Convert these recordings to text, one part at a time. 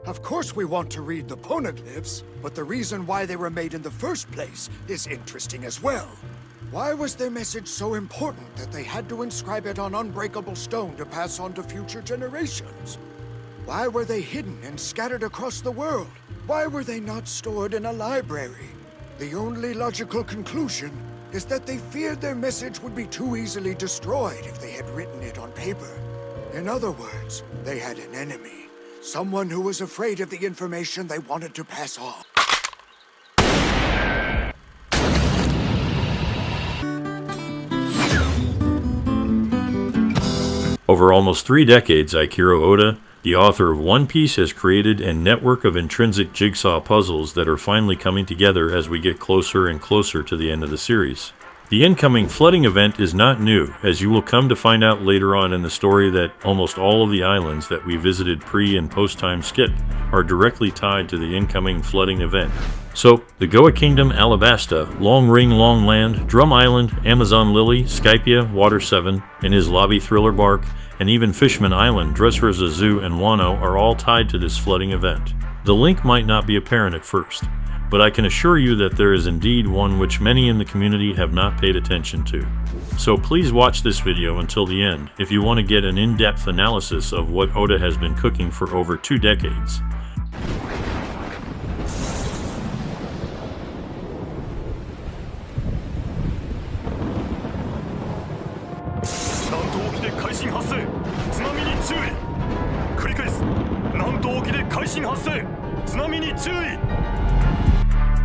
Of course we want to read the Poneglyphs, but the reason why they were made in the first place is interesting as well. Why was their message so important that they had to inscribe it on unbreakable stone to pass on to future generations? Why were they hidden and scattered across the world? Why were they not stored in a library? The only logical conclusion is that they feared their message would be too easily destroyed if they had written it on paper. In other words, they had an enemy. Someone who was afraid of the information they wanted to pass on. Over almost 3 decades, Eiichiro Oda, the author of One Piece, has created a network of intrinsic jigsaw puzzles that are finally coming together as we get closer and closer to the end of the series. The incoming flooding event is not new, as you will come to find out later on in the story that almost all of the islands that we visited pre- and post-time skip are directly tied to the incoming flooding event. So, the Goa Kingdom, Alabasta, Long Ring, Long Land, Drum Island, Amazon Lily, Skypia, Water 7, and his Lobby Thriller Bark, and even Fishman Island, Dressrosa Zoo, and Wano are all tied to this flooding event. The link might not be apparent at first, but I can assure you that there is indeed one which many in the community have not paid attention to. So please watch this video until the end if you want to get an in-depth analysis of what Oda has been cooking for over 2 decades.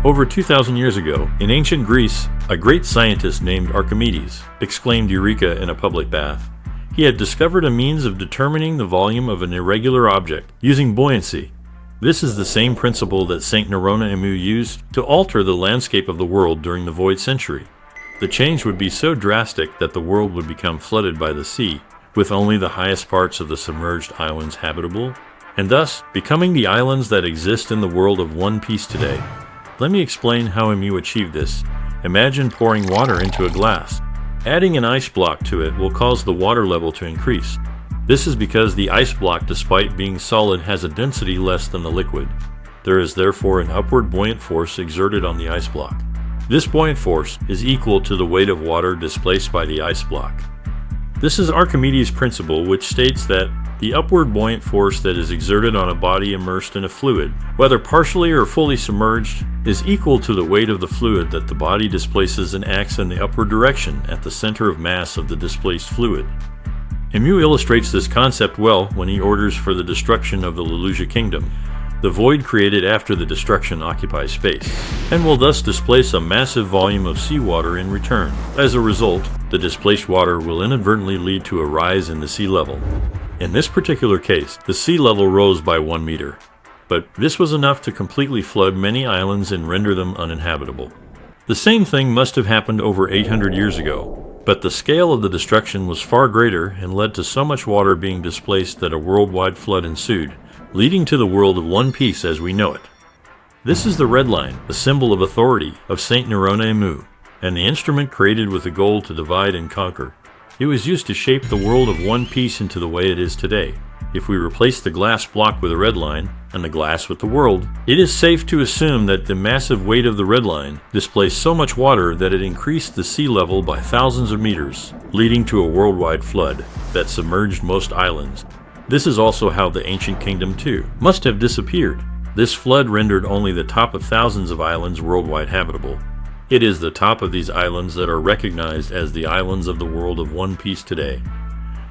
Over 2,000 years ago, in ancient Greece, a great scientist named Archimedes exclaimed Eureka in a public bath. He had discovered a means of determining the volume of an irregular object using buoyancy. This is the same principle that Saint Nerona Emu used to alter the landscape of the world during the Void Century. The change would be so drastic that the world would become flooded by the sea, with only the highest parts of the submerged islands habitable, and thus becoming the islands that exist in the world of One Piece today. Let me explain how Emu achieved this. Imagine pouring water into a glass. Adding an ice block to it will cause the water level to increase. This is because the ice block, despite being solid, has a density less than the liquid. There is therefore an upward buoyant force exerted on the ice block. This buoyant force is equal to the weight of water displaced by the ice block. This is Archimedes' principle, which states that the upward buoyant force that is exerted on a body immersed in a fluid, whether partially or fully submerged, is equal to the weight of the fluid that the body displaces and acts in the upward direction at the center of mass of the displaced fluid. Emu illustrates this concept well when he orders for the destruction of the Leluja Kingdom. The void created after the destruction occupies space, and will thus displace a massive volume of seawater in return. As a result, the displaced water will inadvertently lead to a rise in the sea level. In this particular case, the sea level rose by 1 meter, but this was enough to completely flood many islands and render them uninhabitable. The same thing must have happened over 800 years ago, but the scale of the destruction was far greater and led to so much water being displaced that a worldwide flood ensued, leading to the world of One Piece as we know it. This is the red line, the symbol of authority of Saint Nerona Emu, and the instrument created with the goal to divide and conquer. It was used to shape the world of One Piece into the way it is today. If we replace the glass block with a red line, and the glass with the world, it is safe to assume that the massive weight of the red line displaced so much water that it increased the sea level by thousands of meters, leading to a worldwide flood that submerged most islands. This is also how the ancient kingdom too must have disappeared. This flood rendered only the top of thousands of islands worldwide habitable. It is the top of these islands that are recognized as the islands of the world of One Piece today.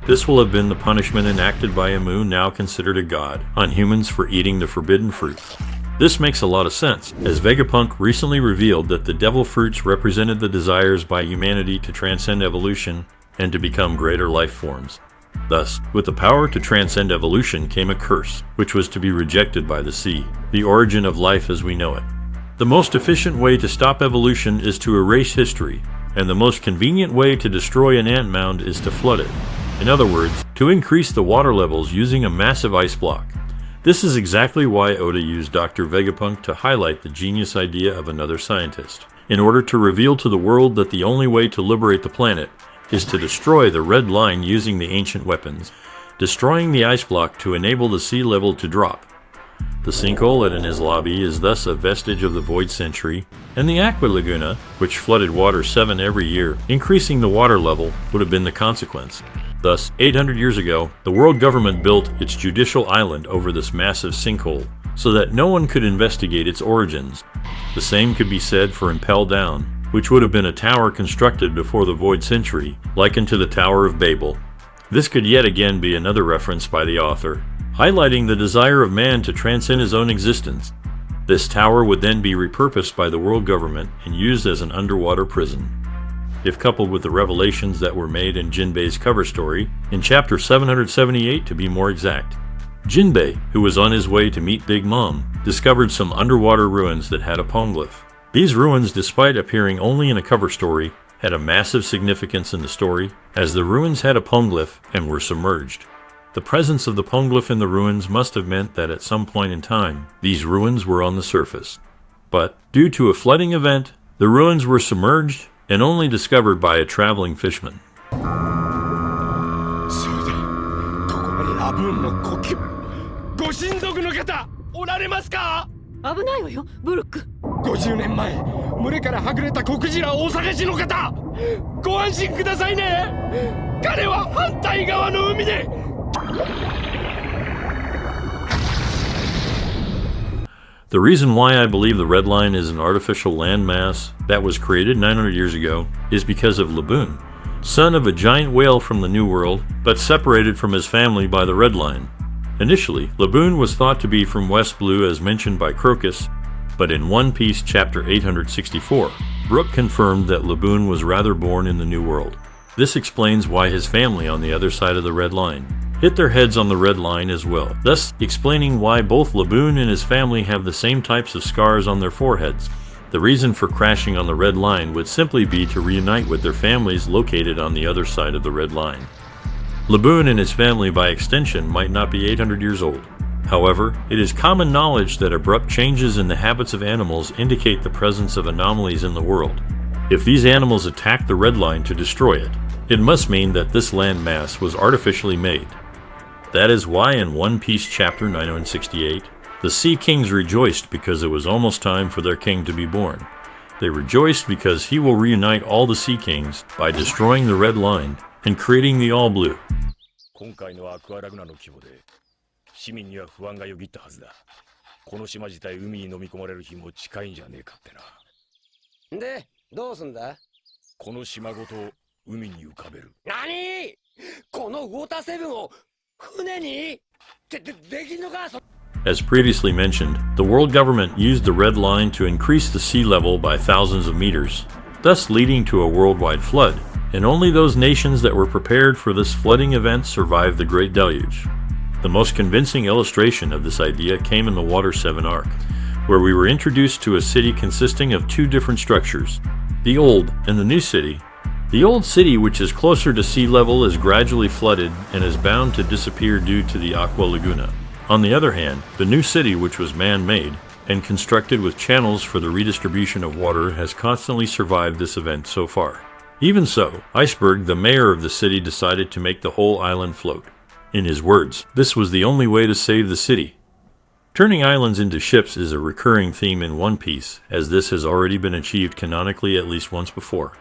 This will have been the punishment enacted by Emu, now considered a god, on humans for eating the forbidden fruit. This makes a lot of sense, as Vegapunk recently revealed that the devil fruits represented the desires by humanity to transcend evolution and to become greater life forms. Thus, with the power to transcend evolution came a curse, which was to be rejected by the sea, the origin of life as we know it. The most efficient way to stop evolution is to erase history, and the most convenient way to destroy an ant mound is to flood it. In other words, to increase the water levels using a massive ice block. This is exactly why Oda used Dr. Vegapunk to highlight the genius idea of another scientist, in order to reveal to the world that the only way to liberate the planet is to destroy the red line using the ancient weapons, destroying the ice block to enable the sea level to drop. The sinkhole at Enies Lobby is thus a vestige of the Void Century, and the Aqua Laguna, which flooded Water 7 every year, increasing the water level, would have been the consequence. Thus, 800 years ago, the world government built its judicial island over this massive sinkhole, so that no one could investigate its origins. The same could be said for Impel Down, which would have been a tower constructed before the Void Century, likened to the Tower of Babel. This could yet again be another reference by the author, highlighting the desire of man to transcend his own existence. This tower would then be repurposed by the world government and used as an underwater prison. If coupled with the revelations that were made in Jinbei's cover story, in chapter 778 to be more exact, Jinbei, who was on his way to meet Big Mom, discovered some underwater ruins that had a poneglyph. These ruins, despite appearing only in a cover story, had a massive significance in the story, as the ruins had a poneglyph and were submerged. The presence of the poneglyph in the ruins must have meant that at some point in time, these ruins were on the surface. But, due to a flooding event, the ruins were submerged and only discovered by a traveling fisherman. そうだ、ここがラブーンの故郷。ご親族の方、おられますか？危ないわよ、ブルック。50年前、群れからはぐれた子クジラをお探しの方、ご安心くださいね。彼は反対側の海で。The reason why I believe the red line is an artificial landmass that was created 900 years ago is because of Laboon, son of a giant whale from the New World, but separated from his family by the red line. Initially, Laboon was thought to be from West Blue as mentioned by Crocus, but in One Piece chapter 864, Brook confirmed that Laboon was rather born in the New World. This explains why his family on the other side of the red line hit their heads on the red line as well, thus explaining why both Laboon and his family have the same types of scars on their foreheads. The reason for crashing on the red line would simply be to reunite with their families located on the other side of the red line. Laboon and his family by extension might not be 800 years old. However, it is common knowledge that abrupt changes in the habits of animals indicate the presence of anomalies in the world. If these animals attack the red line to destroy it, it must mean that this land mass was artificially made. That is why in One Piece chapter 968, the Sea Kings rejoiced because it was almost time for their king to be born. They rejoiced because he will reunite all the Sea Kings by destroying the red line and creating the All Blue. 今回のアクアラグナの規模で市民には不安がよぎったはずだ。この島自体海に飲み込まれる日も近いんじゃねえかってな。で、どうすんだ？この島ごと海に浮かべる。何？このウォーターセブンを船に？できんのか？ As previously mentioned, the world government used the red line to increase the sea level by thousands of meters, thus leading to a worldwide flood, and only those nations that were prepared for this flooding event survived the Great Deluge. The most convincing illustration of this idea came in the Water 7 arc, where we were introduced to a city consisting of two different structures, the old and the new city. The old city, which is closer to sea level, is gradually flooded and is bound to disappear due to the Aqua Laguna. On the other hand, the new city, which was man-made and constructed with channels for the redistribution of water, has constantly survived this event so far. Even so, Iceberg, the mayor of the city, decided to make the whole island float. In his words, this was the only way to save the city. Turning islands into ships is a recurring theme in One Piece, as this has already been achieved canonically at least once before.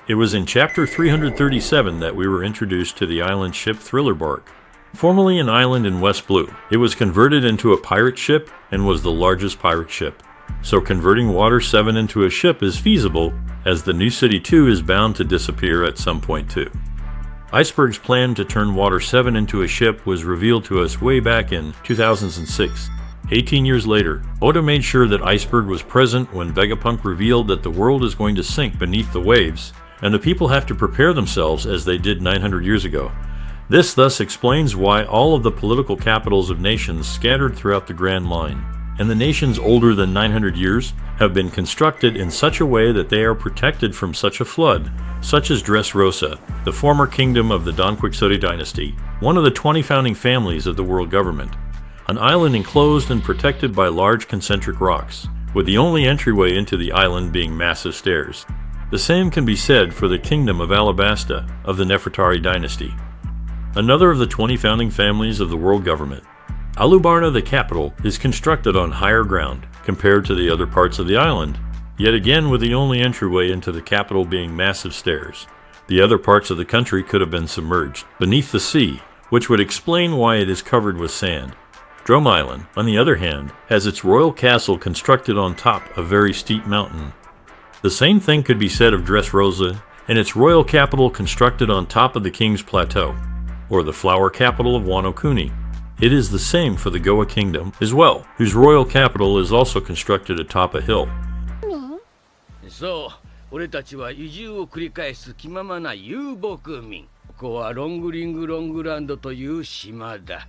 It was in chapter 337 that we were introduced to the island ship Thriller Bark. Formerly an island in West Blue, it was converted into a pirate ship and was the largest pirate ship. So converting Water 7 into a ship is feasible, as the new city too is bound to disappear at some point too. Iceberg's plan to turn Water 7 into a ship was revealed to us way back in 2006. 18 years later, Oda made sure that Iceberg was present when Vegapunk revealed that the world is going to sink beneath the waves, and the people have to prepare themselves as they did 900 years ago. This thus explains why all of the political capitals of nations scattered throughout the Grand Line, and the nations older than 900 years, have been constructed in such a way that they are protected from such a flood, such as Dressrosa, the former kingdom of the Don Quixote dynasty, one of the 20 founding families of the world government, an island enclosed and protected by large concentric rocks, with the only entryway into the island being massive stairs. The same can be said for the kingdom of Alabasta of the Nefertari dynasty, another of the 20 founding families of the world government. Alubarna, the capital, is constructed on higher ground compared to the other parts of the island, yet again with the only entryway into the capital being massive stairs. The other parts of the country could have been submerged beneath the sea, which would explain why it is covered with sand. Drum Island, on the other hand, has its royal castle constructed on top a very steep mountain. The same thing could be said of Dressrosa and its royal capital constructed on top of the King's Plateau, or the flower capital of Wano Kuni. It is the same for the Goa Kingdom as well, whose royal capital is also constructed atop a hill. そう、俺たちは移住を繰り返す気ままな遊牧民。ここはロングリングロングランドという島だ。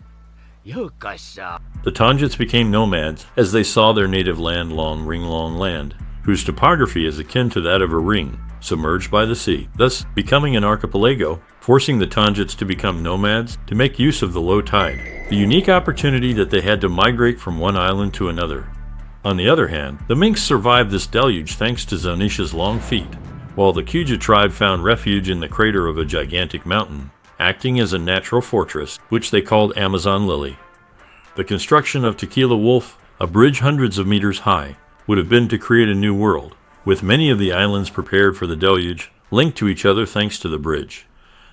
ようこそ。The Tanjits became nomads as they saw their native land Long Ring Long Land, whose topography is akin to that of a ring, submerged by the sea, thus becoming an archipelago, forcing the Tanjits to become nomads to make use of the low tide, the unique opportunity that they had to migrate from one island to another. On the other hand, the Minks survived this deluge thanks to Zonisha's long feet, while the Kuja tribe found refuge in the crater of a gigantic mountain, acting as a natural fortress, which they called Amazon Lily. The construction of Tequila Wolf, a bridge hundreds of meters high, would have been to create a new world, with many of the islands prepared for the deluge, linked to each other thanks to the bridge.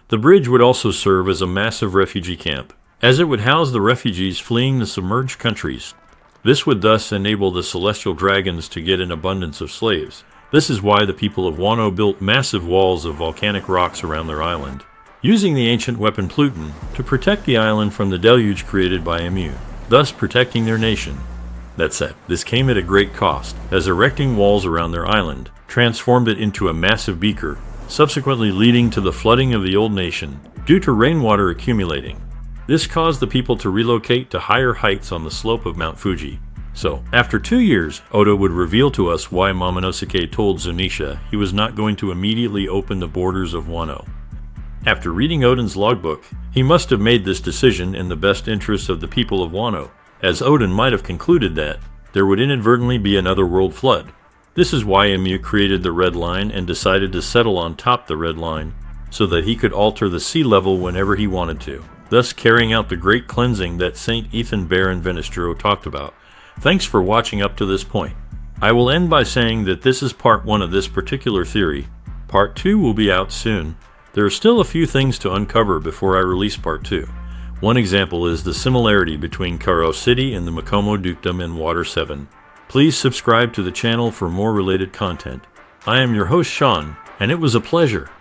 The bridge would also serve as a massive refugee camp, as it would house the refugees fleeing the submerged countries. This would thus enable the celestial dragons to get an abundance of slaves. This is why the people of Wano built massive walls of volcanic rocks around their island, using the ancient weapon Pluton to protect the island from the deluge created by Emu, thus protecting their nation. That said, this came at a great cost, as erecting walls around their island transformed it into a massive beaker, subsequently leading to the flooding of the old nation due to rainwater accumulating. This caused the people to relocate to higher heights on the slope of Mount Fuji. So, after 2 years, Oda would reveal to us why Momonosuke told Zunisha he was not going to immediately open the borders of Wano. After reading Odin's logbook, he must have made this decision in the best interest of the people of Wano, as Odin might have concluded that there would inadvertently be another world flood. This is why Emu created the red line and decided to settle on top the red line, so that he could alter the sea level whenever he wanted to, thus carrying out the great cleansing that Saint Ethan Bear and Venistro talked about. Thanks for watching up to this point. I will end by saying that this is part 1 of this particular theory. Part 2 will be out soon. There are still a few things to uncover before I release part 2. One example is the similarity between Karo City and the Makomo Dukedom in Water 7. Please subscribe to the channel for more related content. I am your host Sean, and it was a pleasure.